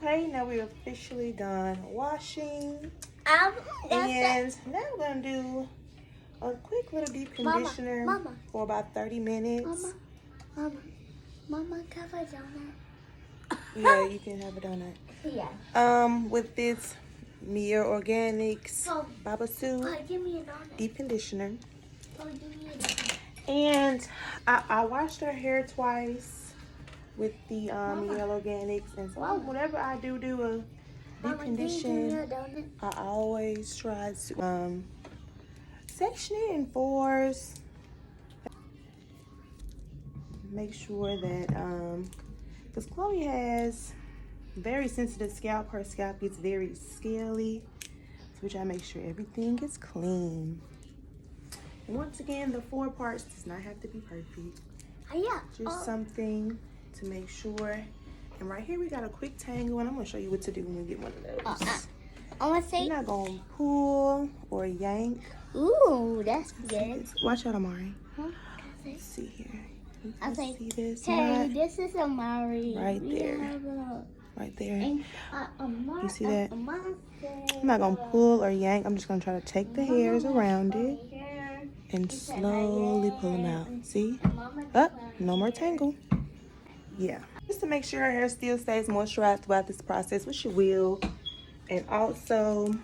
Okay, now we're officially done washing. That's And now we're gonna do a quick little deep conditioner for about 30 minutes. Mama, have a donut. Yeah, you can have a donut. Yeah. With this Mia Organics Oh, Babasu give me a donut. deep conditioner. Oh, give me a donut. And I washed her hair twice with the Mia Organics. And so whenever I do a deep condition, I always try to section it in fours. Make sure that because Chloe has very sensitive scalp, her scalp gets very scaly, so we try to make sure everything is clean. And once again, the 4 parts does not have to be perfect. Yeah. Just something to make sure. And right here we got a quick tangle, and I'm gonna show you what to do when you get one of those. I want to say. You're not gonna pull or yank. Ooh, that's good. Watch out, Amari. Huh? Let's see here. I say, See this? hey, this is Amari. Right there. Right there. You see that? I'm not gonna pull or yank. I'm just gonna try to take the hairs around it and slowly pull them out. See? Up, no more tangle. Yeah. Just to make sure her hair still stays moisturized throughout this process, which you will. And also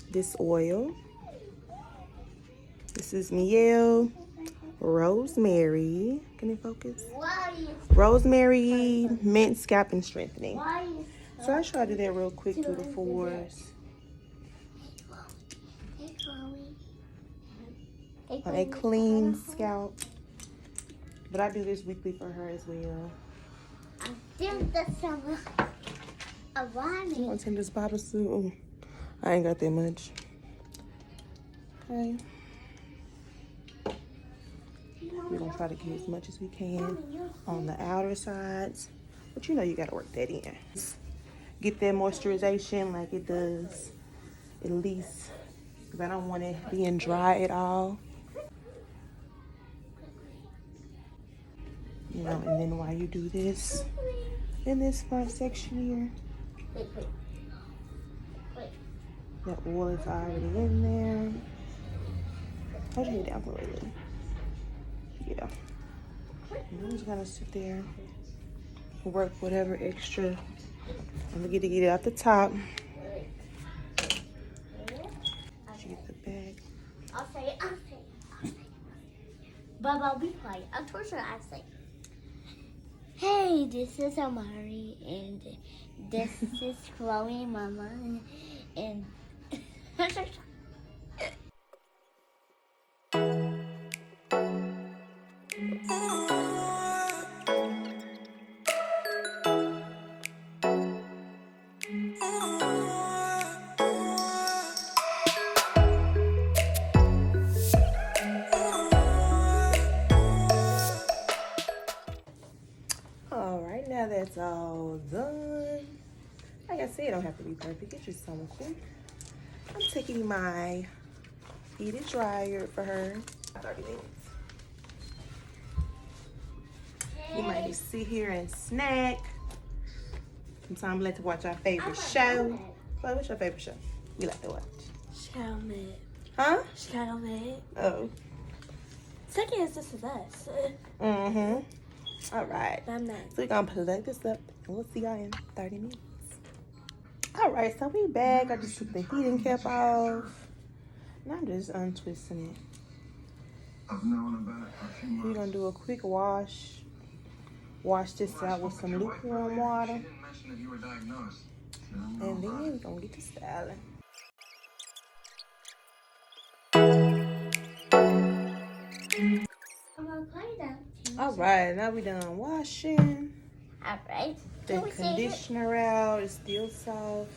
this oil. This is Miel Rosemary. Can you focus? Rosemary mint scalp and strengthening. So I try to do that real quick through the 4s. On a clean scalp. But I do this weekly for her as well. I think that's some of You want some of this Babasu? Oh, I ain't got that much. Okay. We're gonna try to get as much as we can on the outer sides. But you know you gotta work that in. Get that moisturization like it does, at least. Because I don't want it being dry at all. You know, and then while you do this, in this front section here, that oil is already in there. Hold your head down for a little. Yeah. And I'm just gonna sit there and work whatever extra I'm gonna get it out the top. She get the back. I'll say it. But I'll be quiet. Of course, I say. Hey, this is Amari, and this is Chloe, Mama, and Alright, now that's all done. Like I said, it don't have to be perfect. It's just something quick. I'm taking my heated dryer for her. 30 minutes. You might just sit here and snack. Sometimes we like to watch our favorite show. Well, what's your favorite show you like to watch? Charlotte. Huh? Charlotte. Oh. Second is This Is Us. Mm-hmm. All right. I'm not. So we're going to plug this up, and we'll see y'all in 30 minutes. All right, so we back. I just took the heating cap off. And I'm just untwisting it. We're going to do a quick wash. Wash this out with some lukewarm water. And then we're going to get to styling. All right, now we done washing. All right. The conditioner out is still soft.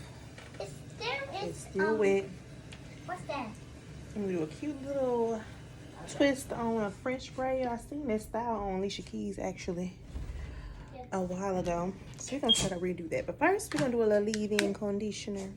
It's still wet. What's that? I'm gonna do a cute little twist on a French braid. I seen that style on Alicia Keys actually a while ago. So we're gonna try to redo that. But first, we're gonna do a little leave-in conditioner.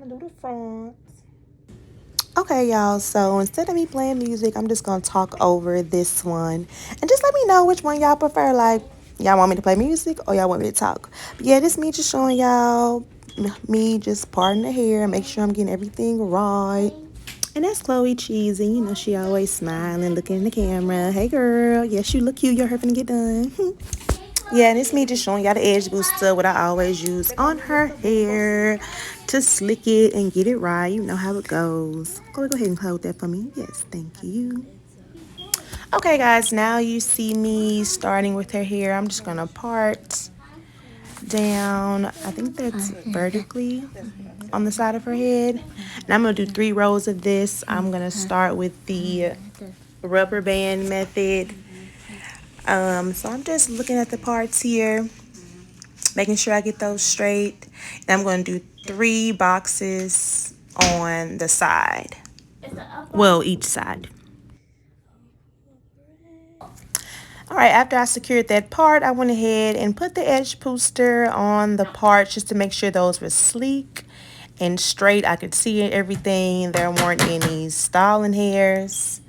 gonna do the front. Okay, y'all, so instead of me playing music, I'm just gonna talk over this one. And just let me know which one y'all prefer. Like, y'all want me to play music or y'all want me to talk? But yeah, this me just showing y'all me just parting the hair, make sure I'm getting everything right. And that's Chloe Cheesy. You know, she always smiling, looking in the camera. Hey, girl. Yes, you look cute. Your hair finna get done. Yeah, and it's me just showing y'all the edge booster, what I always use on her hair to slick it and get it right. You know how it goes. Chloe, go ahead and hold that for me. Yes, thank you. Okay, guys, now you see me starting with her hair. I'm just going to part down, I think that's vertically on the side of her head. And I'm going to do 3 rows of this. I'm going to start with the rubber band method. So I'm just looking at the parts here, making sure I get those straight. And I'm going to do 3 boxes on the side. Well, each side. All right, after I secured that part, I went ahead and put the edge booster on the parts just to make sure those were sleek and straight. I could see everything. There weren't any stalling hairs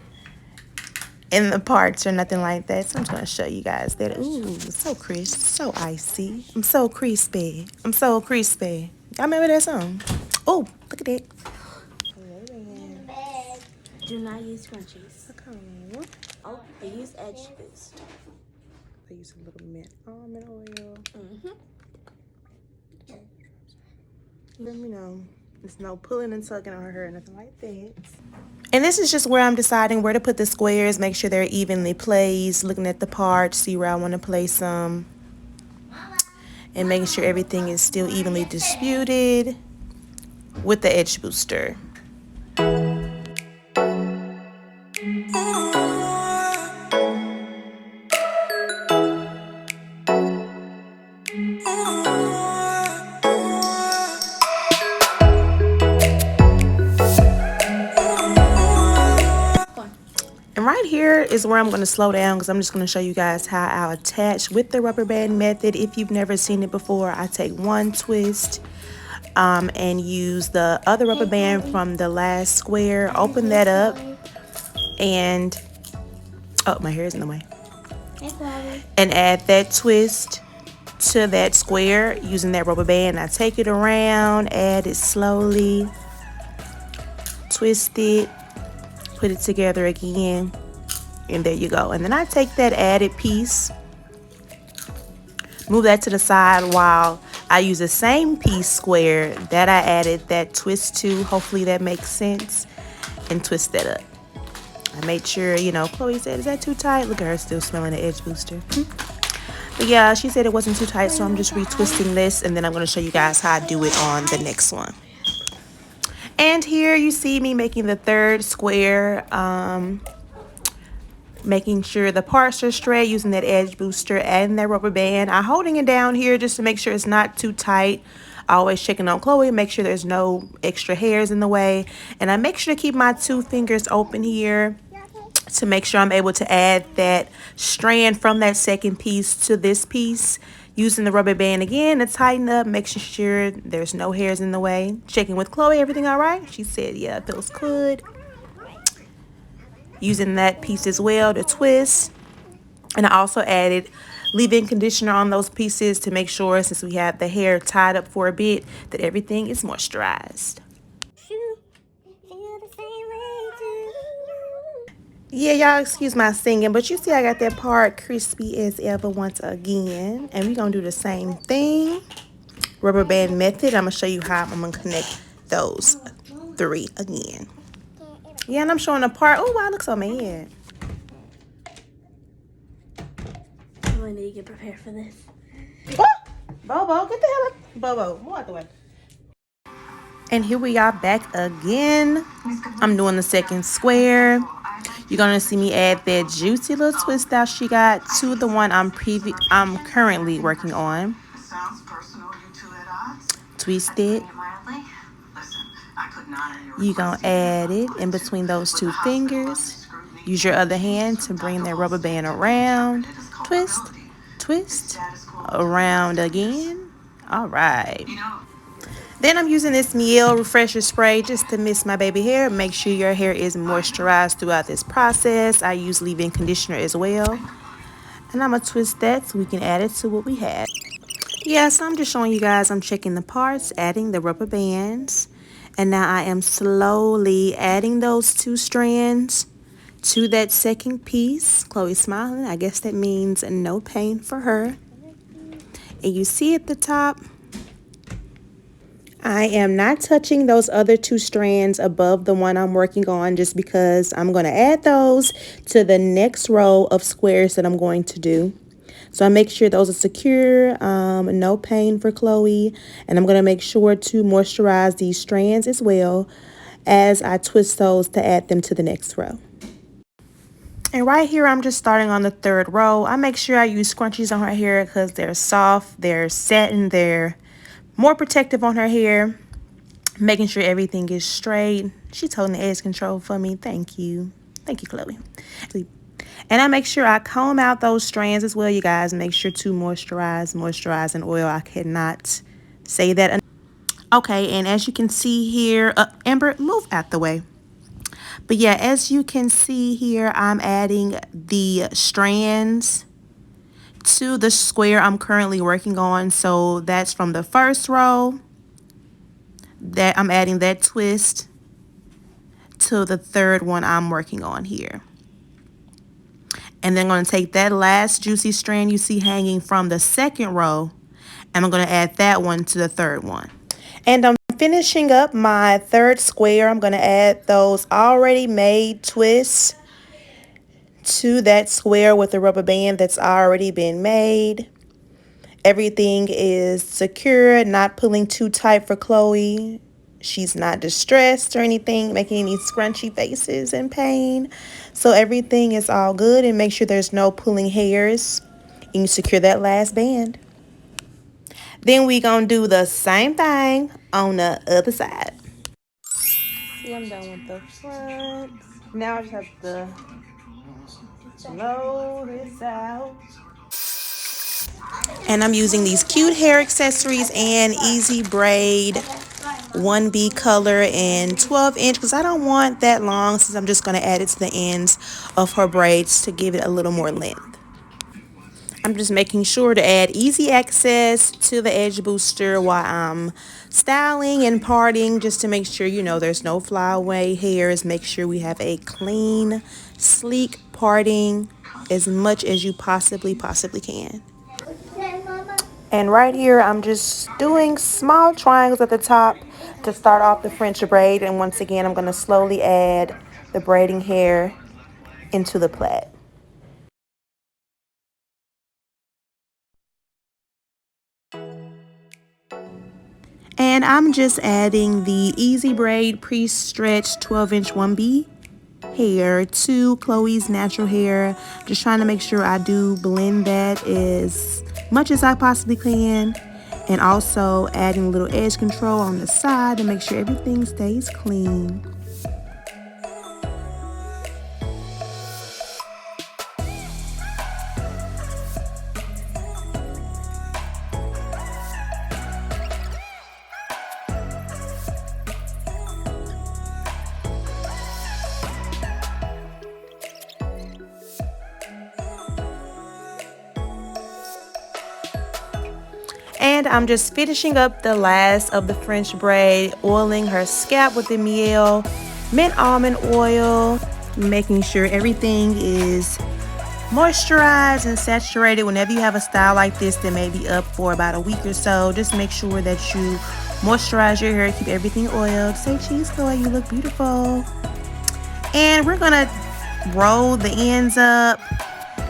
in the parts or nothing like that. So I'm just going to show you guys that. Ooh, so crisp, so icy. I'm so crispy. I'm so crispy. Y'all remember that song? Oh, look at that. Do not use scrunchies. Okay. Oh, they use edge boost. I use a little mint almond oil. Let me know. There's no pulling and tugging on her hair, nothing like that. And this is just where I'm deciding where to put the squares, make sure they're evenly placed, looking at the parts, see where I want to place them, and making sure everything is still evenly distributed with the edge booster. And right here is where I'm going to slow down because I'm just going to show you guys how I attach with the rubber band method. If you've never seen it before, I take one twist and use the other rubber band from the last square, open that up, and oh, my hair is in the way, and add that twist to that square using that rubber band. I take it around, add it slowly, twist it, put it together again, and there you go. And then I take that added piece, move that to the side while I use the same piece square that I added that twist to. Hopefully that makes sense. And twist that up. I made sure, you know, Chloe said, is that too tight? Look at her still smelling the edge booster. But yeah, she said it wasn't too tight, so I'm just retwisting this, and then I'm going to show you guys how I do it on the next one. And here you see me making the 3rd square, making sure the parts are straight using that edge booster and that rubber band. I'm holding it down here just to make sure it's not too tight. Always checking on Chloe, make sure there's no extra hairs in the way. And I make sure to keep my 2 fingers open here to make sure I'm able to add that strand from that second piece to this piece. Using the rubber band again to tighten up, making sure there's no hairs in the way. Checking with Chloe, everything all right? She said, yeah, it feels good. Using that piece as well to twist. And I also added leave-in conditioner on those pieces to make sure, since we have the hair tied up for a bit, that everything is moisturized. Yeah, y'all excuse my singing, but you see I got that part crispy as ever once again. And we're going to do the same thing. Rubber band method. I'm going to show you how I'm going to connect those 3 again. Yeah, and I'm showing a part. Oh, wow, I look so mad. I need to get prepared for this. Oh, Bobo, get the hell up. Bobo, move out the way. And here we are back again. I'm doing the 2nd square. You're gonna see me add that juicy little twist that she got to the one I'm currently working on. Twist it. You're gonna add it in between those 2 fingers. Use your other hand to bring that rubber band around. Twist, twist, around again. All right. Then I'm using this Miel Refresher Spray just to mist my baby hair. Make sure your hair is moisturized throughout this process. I use leave-in conditioner as well. And I'm going to twist that so we can add it to what we had. Yeah, so I'm just showing you guys I'm checking the parts, adding the rubber bands. And now I am slowly adding those 2 strands to that second piece. Chloe's smiling. I guess that means no pain for her. And you see at the top, I am not touching those other 2 strands above the one I'm working on just because I'm going to add those to the next row of squares that I'm going to do. So I make sure those are secure, no pain for Chloe. And I'm going to make sure to moisturize these strands as well as I twist those to add them to the next row. And right here, I'm just starting on the 3rd row. I make sure I use scrunchies on her hair because they're soft, they're satin, they're more protective on her hair. Making sure everything is straight. She's holding the edge control for me. Thank you. Thank you, Chloe. And I make sure I comb out those strands as well, you guys. Make sure to moisturize, and oil. I cannot say that enough. Okay, and as you can see here, Amber, move out the way. But yeah, as you can see here, I'm adding the strands to the square I'm currently working on. So that's from the 1st row that I'm adding that twist to the 3rd one I'm working on here. And then I'm going to take that last juicy strand you see hanging from the 2nd row, and I'm going to add that one to the 3rd one. And I'm finishing up my 3rd square. I'm going to add those already made twists to that square with the rubber band that's already been made. Everything is secure, not pulling too tight for Chloe. She's not distressed or anything, making any scrunchy faces in pain. So everything is all good, and make sure there's no pulling hairs. And you secure that last band. Then we gonna do the same thing on the other side. See, I'm done with the front. Now I just have to blow this out. And I'm using these cute hair accessories and easy braid 1B color and 12-inch because I don't want that long, since I'm just going to add it to the ends of her braids to give it a little more length. I'm just making sure to add easy access to the edge booster while I'm styling and parting, just to make sure, you know, there's no flyaway hairs. Make sure we have a clean, sleek parting as much as you possibly can. And right here, I'm just doing small triangles at the top to start off the French braid. And once again, I'm going to slowly add the braiding hair into the plait. And I'm just adding the Easy Braid Pre-Stretch 12-inch 1B hair to Chloe's natural hair. Just trying to make sure I do blend that as much as I possibly can. And also adding a little edge control on the side to make sure everything stays clean. And I'm just finishing up the last of the French braid, oiling her scalp with the Miel mint almond oil, making sure everything is moisturized and saturated. Whenever you have a style like this that may be up for about a week or so, just make sure that you moisturize your hair, keep everything oiled. Say cheese, Chloe, you look beautiful. And we're gonna roll the ends up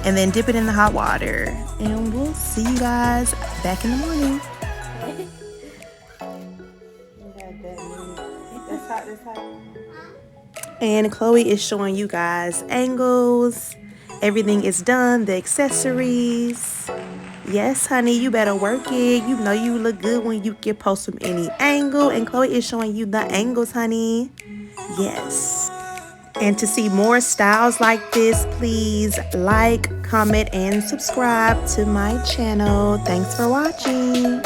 and then dip it in the hot water. And we'll see you guys back in the morning. And Chloe is showing you guys angles. Everything is done, the accessories. Yes, honey, you better work it. You know you look good when you can post from any angle. And Chloe is showing you the angles, honey. Yes. And to see more styles like this, please like, comment, and subscribe to my channel. Thanks for watching.